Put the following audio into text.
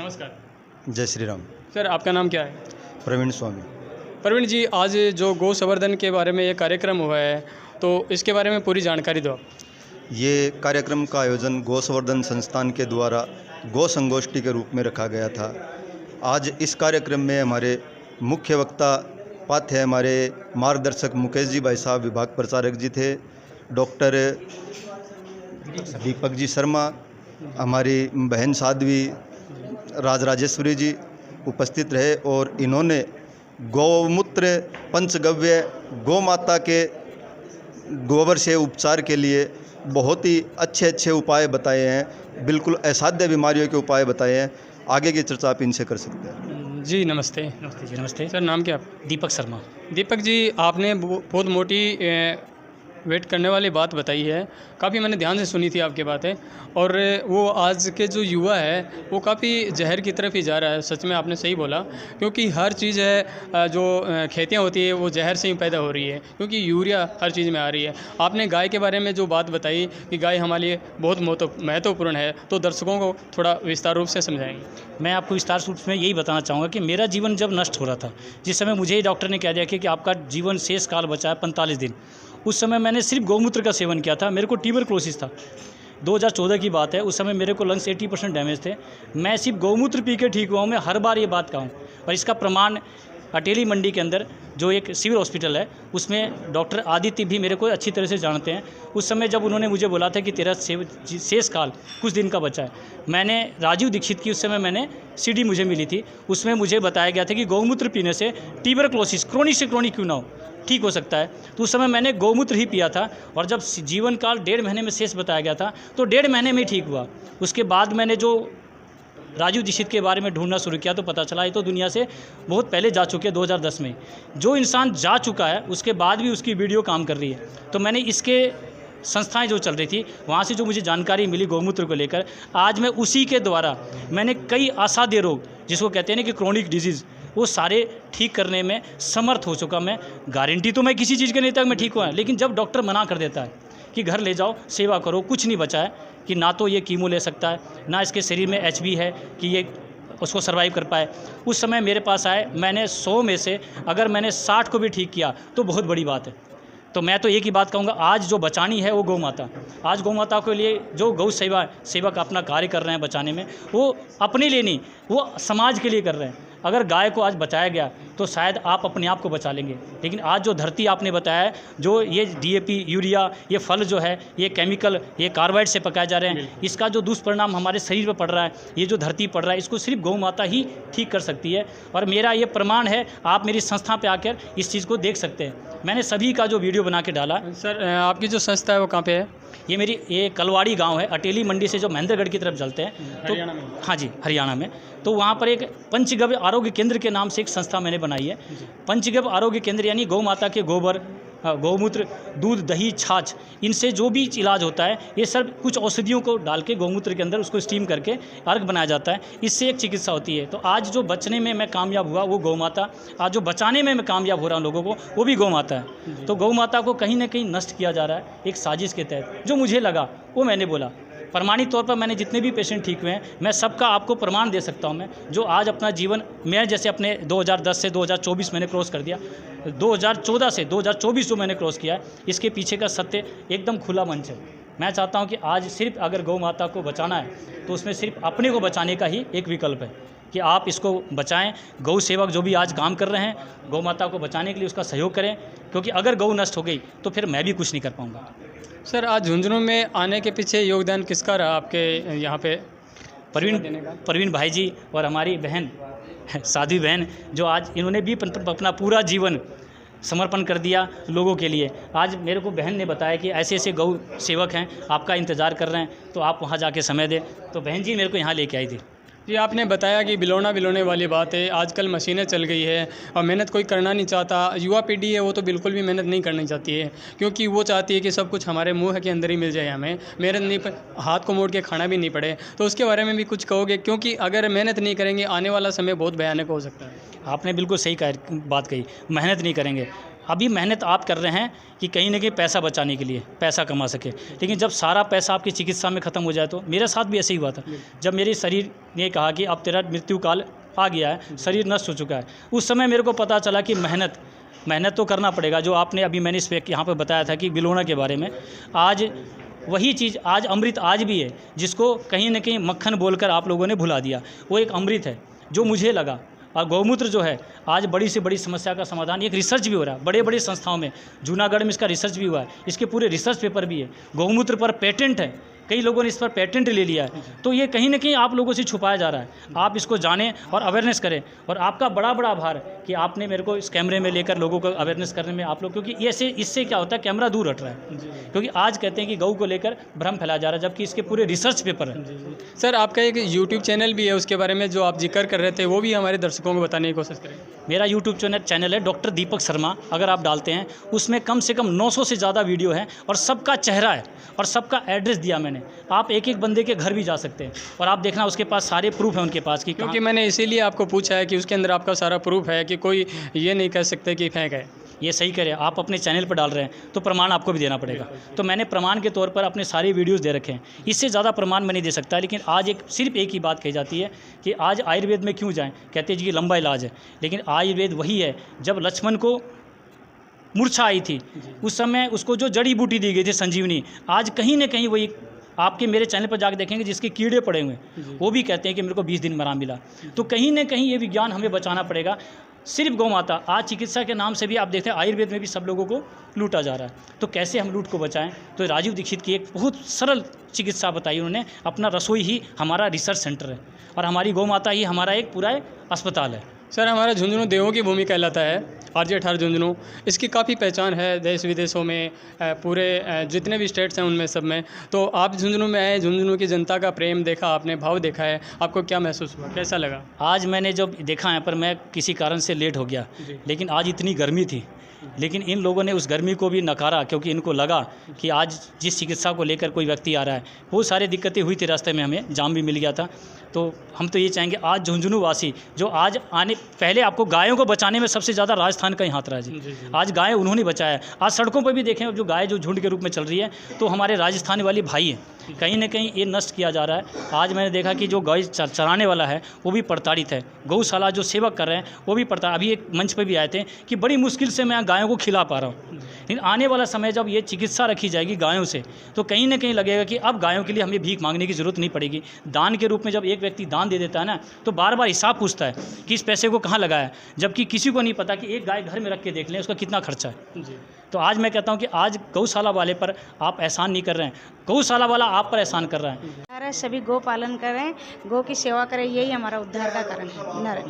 नमस्कार। जय श्री राम। सर आपका नाम क्या है? प्रवीण स्वामी। प्रवीण जी, आज जो गौ संवर्धन के बारे में ये कार्यक्रम हुआ है, तो इसके बारे में पूरी जानकारी दो आप। ये कार्यक्रम का आयोजन गौ संवर्धन संस्थान के द्वारा गौ संगोष्ठी के रूप में रखा गया था। आज इस कार्यक्रम में हमारे मुख्य वक्ता पाठ है हमारे मार्गदर्शक मुकेश जी भाई साहब, विभाग प्रचारक जी थे, डॉक्टर दीपक जी शर्मा, हमारी बहन साध्वी राजराजेश्वरी जी उपस्थित रहे और इन्होंने गौमूत्र पंचगव्य गौ माता के गोबर से उपचार के लिए बहुत ही अच्छे अच्छे उपाय बताए हैं, बिल्कुल असाध्य बीमारियों के उपाय बताए हैं। आगे की चर्चा आप इनसे कर सकते हैं। जी नमस्ते। नमस्ते जी। नमस्ते सर नाम क्या? दीपक शर्मा। दीपक जी, आपने बहुत मोटी वेट करने वाली बात बताई है, काफ़ी मैंने ध्यान से सुनी थी आपकी बातें, और वो आज के जो युवा है वो काफ़ी जहर की तरफ ही जा रहा है। सच में आपने सही बोला, क्योंकि हर चीज़ है जो खेतियाँ होती है वो जहर से ही पैदा हो रही है, क्योंकि यूरिया हर चीज़ में आ रही है। आपने गाय के बारे में जो बात बताई कि गाय हमारे लिए बहुत महत्वपूर्ण है, तो दर्शकों को थोड़ा विस्तार रूप से समझाएंगे। मैं आपको विस्तार रूप में यही बताना चाहूँगा कि मेरा जीवन जब नष्ट हो रहा था, जिस समय मुझे ही डॉक्टर ने कह दिया कि आपका जीवन शेष काल बचा है 45 दिन, उस समय मैंने सिर्फ गौमूत्र का सेवन किया था। मेरे को ट्यूबरक्लोसिस था, 2014 की बात है। उस समय मेरे को लंग्स 80% डैमेज थे। मैं सिर्फ गौमूत्र पी के ठीक हुआ हूँ। मैं हर बार ये बात कहूँ, और इसका प्रमाण अटेली मंडी के अंदर जो एक सिविल हॉस्पिटल है, उसमें डॉक्टर आदित्य भी मेरे को अच्छी तरह से जानते हैं। उस समय जब उन्होंने मुझे बोला था कि तेरा शेष काल कुछ दिन का बचा है, मैंने राजीव दीक्षित की उस समय मैंने CD मुझे मिली थी, उसमें मुझे बताया गया था कि गौमूत्र पीने से ट्यूबरक्लोसिस क्रोनिक से क्रोनिक क्यों ना हो, ठीक हो सकता है। तो उस समय मैंने गौमूत्र ही पिया था, और जब जीवन काल 1.5 महीने में शेष बताया गया था, तो 1.5 महीने में ठीक हुआ। उसके बाद मैंने जो राजीव दीक्षित के बारे में ढूंढना शुरू किया, तो पता चला ये तो दुनिया से बहुत पहले जा चुके हैं। 2010 में जो इंसान जा चुका है, उसके बाद भी उसकी वीडियो काम कर रही है। तो मैंने इसके संस्थाएं जो चल रही थी, वहाँ से जो मुझे जानकारी मिली गौमूत्र को लेकर, आज मैं उसी के द्वारा मैंने कई असाध्य रोग, जिसको कहते हैं ना कि क्रोनिक डिजीज़, वो सारे ठीक करने में समर्थ हो चुका। मैं गारंटी तो मैं किसी चीज़ के नहीं था मैं ठीक हुआ, लेकिन जब डॉक्टर मना कर देता है कि घर ले जाओ सेवा करो, कुछ नहीं बचा है कि ना तो ये कीमो ले सकता है, ना इसके शरीर में HB है कि ये उसको सर्वाइव कर पाए। उस समय मेरे पास आए, मैंने 100 में से अगर मैंने 60 को भी ठीक किया तो बहुत बड़ी बात है। तो मैं तो एक ही बात कहूँगा, आज जो बचानी है वो गौ माता। आज गौ माता के लिए जो गौ सेवक अपना कार्य कर रहे हैं बचाने में, वो अपने लिए नहीं, वो समाज के लिए कर रहे हैं। अगर गाय को आज बचाया गया तो शायद आप अपने आप को बचा लेंगे, लेकिन आज जो धरती आपने बताया है, जो ये DAP यूरिया, ये फल जो है, ये केमिकल, ये कार्बाइड से पकाए जा रहे हैं, इसका जो दुष्परिणाम हमारे शरीर पर पड़ रहा है, ये जो धरती पड़ रहा है, इसको सिर्फ गौ माता ही ठीक कर सकती है। और मेरा ये प्रमाण है, आप मेरी संस्था पे आकर इस चीज़ को देख सकते हैं। मैंने सभी का जो वीडियो बना के डाला। सर आपकी जो संस्था है वो कहाँ पे है? ये कलवाड़ी गांव है, अटेली मंडी से जो महेंद्रगढ़ की तरफ चलते हैं, तो हरियाणा में? हाँ जी, हरियाणा में। तो वहाँ पर एक पंचगव्य आरोग्य केंद्र के नाम से एक संस्था मैंने बनाई है। पंचगव्य आरोग्य केंद्र यानी गौ माता के गोबर, गौमूत्र, दूध, दही, छाछ, इनसे जो भी इलाज होता है, ये सब कुछ औषधियों को डाल के गौमूत्र के अंदर उसको स्टीम करके अर्घ बनाया जाता है। इससे एक चिकित्सा होती है। तो आज जो बचने में मैं कामयाब हुआ वो गौ माता, आज जो बचाने में मैं कामयाब हो रहा हूँ लोगों को, वो भी गौ माता है। तो गौ माता को कहीं ना कहीं नष्ट किया जा रहा है एक साजिश के तहत। जो मुझे लगा वो मैंने बोला। प्रमाणित तौर पर मैंने जितने भी पेशेंट ठीक हुए हैं, मैं सबका आपको प्रमाण दे सकता हूं। मैं जो आज अपना जीवन, मैं जैसे अपने 2010 से 2024 मैंने क्रॉस कर दिया, 2014 से 2024 जो मैंने क्रॉस किया है, इसके पीछे का सत्य एकदम खुला मंच है। मैं चाहता हूं कि आज सिर्फ अगर गौ माता को बचाना है तो उसमें सिर्फ अपने को बचाने का ही एक विकल्प है कि आप इसको बचाएं। गौ सेवक जो भी आज काम कर रहे हैं, गौ माता को बचाने के लिए उसका सहयोग करें, क्योंकि अगर गौ नष्ट हो गई तो फिर मैं भी कुछ नहीं कर पाऊँगा। सर आज झुंझुनू में आने के पीछे योगदान किसका रहा आपके यहाँ पे? प्रवीण भाई जी और हमारी बहन साध्वी बहन, जो आज इन्होंने भी अपना पूरा जीवन समर्पण कर दिया लोगों के लिए। आज मेरे को बहन ने बताया कि ऐसे ऐसे गौ सेवक हैं, आपका इंतज़ार कर रहे हैं, तो आप वहाँ जाके समय दें। तो बहन जी मेरे को यहाँ लेके आई थी। जी आपने बताया कि बिलोने वाली बात है। आजकल मशीनें चल गई है और मेहनत कोई करना नहीं चाहता। युवा पीढ़ी है वो तो बिल्कुल भी मेहनत नहीं करनी चाहती है, क्योंकि वो चाहती है कि सब कुछ हमारे मुंह के अंदर ही मिल जाए, हमें मेहनत नहीं, हाथ को मोड़ के खाना भी नहीं पड़े। तो उसके बारे में भी कुछ कहोगे? क्योंकि अगर मेहनत नहीं करेंगे आने वाला समय बहुत भयानक हो सकता है। आपने बिल्कुल सही बात कही, मेहनत नहीं करेंगे। अभी मेहनत आप कर रहे हैं कि कहीं ना कहीं पैसा बचाने के लिए, पैसा कमा सके, लेकिन जब सारा पैसा आपकी चिकित्सा में ख़त्म हो जाए तो मेरे साथ भी ऐसे ही हुआ था। जब मेरे शरीर ने कहा कि अब तेरा मृत्यु काल आ गया है, शरीर नष्ट हो चुका है, उस समय मेरे को पता चला कि मेहनत तो करना पड़ेगा। जो आपने अभी मैंने इस यहाँ पर बताया था कि बिलोना के बारे में, आज वही चीज़, आज अमृत आज भी है, जिसको कहीं ना कहीं मक्खन बोलकर आप लोगों ने भुला दिया। वो एक अमृत है जो मुझे लगा। और गौमूत्र जो है आज बड़ी से बड़ी समस्या का समाधान, एक रिसर्च भी हो रहा है बड़े बड़े संस्थाओं में, जूनागढ़ में इसका रिसर्च भी हुआ है, इसके पूरे रिसर्च पेपर भी है, गौमूत्र पर पेटेंट है, कई लोगों ने इस पर पेटेंट ले लिया है। तो ये कहीं ना कहीं आप लोगों से छुपाया जा रहा है। आप इसको जानें और अवेयरनेस करें, और आपका बड़ा बड़ा आभार कि आपने मेरे को इस कैमरे में लेकर लोगों को अवेयरनेस करने में आप लोग, क्योंकि ऐसे इससे क्या होता है, कैमरा दूर हट रहा है, क्योंकि आज कहते हैं कि गऊ को लेकर भ्रम फैलाया जा रहा है, जबकि इसके पूरे रिसर्च पेपर है। सर आपका एक यूट्यूब चैनल भी है, उसके बारे में जो आप जिक्र कर रहे थे वो भी हमारे दर्शकों को बताने की कोशिश करें। मेरा यूट्यूब चैनल है डॉक्टर दीपक शर्मा, अगर आप डालते हैं उसमें कम से कम 900 से ज़्यादा वीडियो है, और सबका चेहरा है और सबका एड्रेस दिया मैंने। आप एक एक बंदे के घर भी जा सकते हैं और आप देखना उसके पास सारे प्रूफ हैं उनके पास कि क्योंकि मैंने इसीलिए आपको पूछा है कि उसके अंदर आपका सारा प्रूफ है कि कोई ये नहीं कह सकते कि फेंक है। ये सही करे, आप अपने चैनल पर डाल रहे हैं तो प्रमाण आपको भी देना पड़ेगा। तो मैंने प्रमाण के तौर पर अपने सारे वीडियोस दे रखे हैं, इससे ज़्यादा प्रमाण मैं नहीं दे सकता। लेकिन आज सिर्फ एक ही बात कही जाती है कि आज आयुर्वेद में क्यों जाएं, कहते हैं जी ये लंबा इलाज है, लेकिन आयुर्वेद वही है। जब लक्ष्मण को मूर्छा आई थी उस समय उसको जो जड़ी बूटी दी गई थी संजीवनी, आज कहीं ना कहीं वही आपके मेरे चैनल पर जाकर देखेंगे जिसके कीड़े पड़े हुए वो भी कहते हैं कि मेरे को 20 दिन में आराम मिला। तो कहीं ना कहीं ये विज्ञान हमें बचाना पड़ेगा। सिर्फ गौ माता, आज चिकित्सा के नाम से भी आप देखते हैं आयुर्वेद में भी सब लोगों को लूटा जा रहा है। तो कैसे हम लूट को बचाएं? तो राजीव दीक्षित की एक बहुत सरल चिकित्सा बताई उन्होंने। अपना रसोई ही हमारा रिसर्च सेंटर है और हमारी गौ माता ही हमारा एक पूरा अस्पताल है। सर हमारा झुंझुनू देवों की भूमि कहलाता है, आरजे 18 झुंझुनू। इसकी काफ़ी पहचान है देश विदेशों में, पूरे जितने भी स्टेट्स हैं उनमें सब में। तो आप झुंझुनू में आए, झुंझुनू की जनता का प्रेम देखा आपने, भाव देखा है, आपको क्या महसूस हुआ, कैसा लगा? आज मैंने जब देखा है, पर मैं किसी कारण से लेट हो गया, लेकिन आज इतनी गर्मी थी, लेकिन इन लोगों ने उस गर्मी को भी नकारा, क्योंकि इनको लगा कि आज जिस चिकित्सा को लेकर कोई व्यक्ति आ रहा है, बहुत सारी दिक्कतें हुई थी रास्ते में, हमें जाम भी मिल गया था। तो हम तो ये चाहेंगे आज झुंझुनू वासी जो आज आने पहले आपको गायों को बचाने में सबसे ज़्यादा राजस्थान का ही हाथ रहा है जी। आज गाय उन्होंने बचाया। आज सड़कों पर भी देखें जो गाय जो झुंड के रूप में चल रही है, तो हमारे राजस्थान वाली भाई हैं, कहीं ना कहीं ये नष्ट किया जा रहा है। आज मैंने देखा कि जो गाय चराने वाला है वो भी प्रताड़ित है, गौशाला जो सेवक कर रहे हैं वो भी अभी एक मंच पर भी आए थे कि बड़ी मुश्किल से मैं गायों को खिला पा रहा हूँ। लेकिन आने वाला समय जब ये चिकित्सा रखी जाएगी गायों से, तो कहीं ना कहीं लगेगा कि अब गायों के लिए हमें भीख मांगने की ज़रूरत नहीं पड़ेगी। दान के रूप में जब एक व्यक्ति दान दे देता है ना, तो बार बार हिसाब पूछता है कि इस पैसे को कहाँ लगाया, जबकि किसी को नहीं पता कि एक गाय घर में रख के देख लें उसका कितना खर्चा है। तो आज मैं कहता हूँ कि आज गौशाला वाले पर आप एहसान नहीं कर रहे हैं, गौशाला वाला आप पर एहसान कर रहा है। सभी गौ पालन करें, गौ की सेवा करें, यही हमारा उद्धार का कारण है।